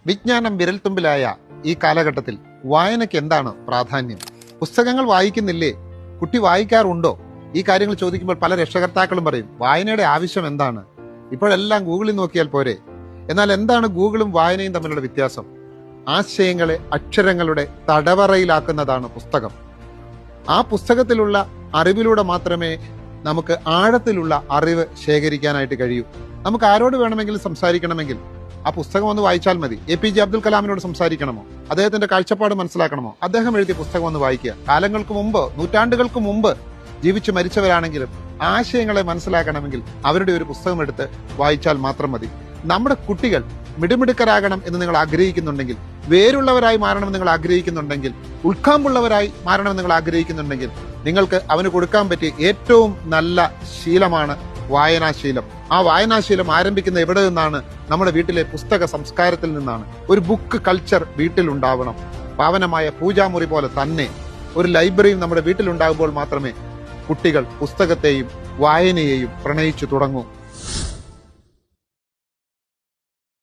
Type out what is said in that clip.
വിജ്ഞാനം വിരൽത്തുമ്പിലായ ഈ കാലഘട്ടത്തിൽ വായനയ്ക്ക് എന്താണ് പ്രാധാന്യം? പുസ്തകങ്ങൾ വായിക്കുന്നില്ലേ? കുട്ടി വായിക്കാറുണ്ടോ? ഈ കാര്യങ്ങൾ ചോദിക്കുമ്പോൾ പല രക്ഷകർത്താക്കളും പറയും, വായനയുടെ ആവശ്യം എന്താണ്? ഇപ്പോഴെല്ലാം ഗൂഗിളിൽ നോക്കിയാൽ പോരെ. എന്നാൽ എന്താണ് ഗൂഗിളും വായനയും തമ്മിലുള്ള വ്യത്യാസം? ആശയങ്ങളെ അക്ഷരങ്ങളുടെ തടവറയിലാക്കുന്നതാണ് പുസ്തകം. ആ പുസ്തകത്തിലുള്ള അറിവിലൂടെ മാത്രമേ നമുക്ക് ആഴത്തിലുള്ള അറിവ് ശേഖരിക്കാനായിട്ട് കഴിയൂ. നമുക്ക് ആരോട് വേണമെങ്കിലും സംസാരിക്കണമെങ്കിൽ ആ പുസ്തകം ഒന്ന് വായിച്ചാൽ മതി. APJ അബ്ദുൽ കലാമിനോട് സംസാരിക്കണമോ, അദ്ദേഹത്തിന്റെ കാഴ്ചപ്പാട് മനസ്സിലാക്കണമോ, അദ്ദേഹം എഴുതിയ പുസ്തകം ഒന്ന് വായിക്കുക. കാലങ്ങൾക്ക് മുമ്പ്, നൂറ്റാണ്ടുകൾക്ക് മുമ്പ് ജീവിച്ചു മരിച്ചവരാണെങ്കിലും ആശയങ്ങളെ മനസ്സിലാക്കണമെങ്കിൽ അവരുടെ ഒരു പുസ്തകം എടുത്ത് വായിച്ചാൽ മാത്രം മതി. നമ്മുടെ കുട്ടികൾ മിടുമിടുക്കരാകണം എന്ന് നിങ്ങൾ ആഗ്രഹിക്കുന്നുണ്ടെങ്കിൽ, വേരുള്ളവരായി മാറണമെന്ന് നിങ്ങൾ ആഗ്രഹിക്കുന്നുണ്ടെങ്കിൽ, ഉൾക്കാമ്പുള്ളവരായി മാറണമെന്ന് നിങ്ങൾ ആഗ്രഹിക്കുന്നുണ്ടെങ്കിൽ, നിങ്ങൾക്ക് അവന് കൊടുക്കാൻ പറ്റിയ ഏറ്റവും നല്ല ശീലമാണ് വായനാശീലം. ആ വായനാശീലം ആരംഭിക്കുന്ന എവിടെ നിന്നാണ്? നമ്മുടെ വീട്ടിലെ പുസ്തക സംസ്കാരത്തിൽ നിന്നാണ്. ഒരു ബുക്ക് കൾച്ചർ വീട്ടിൽ ഉണ്ടാവണം. പാവനമായ പൂജാമുറി പോലെ തന്നെ ഒരു ലൈബ്രറിയും നമ്മുടെ വീട്ടിലുണ്ടാകുമ്പോൾ മാത്രമേ കുട്ടികൾ പുസ്തകത്തെയും വായനയെയും പ്രണയിച്ചു തുടങ്ങൂ.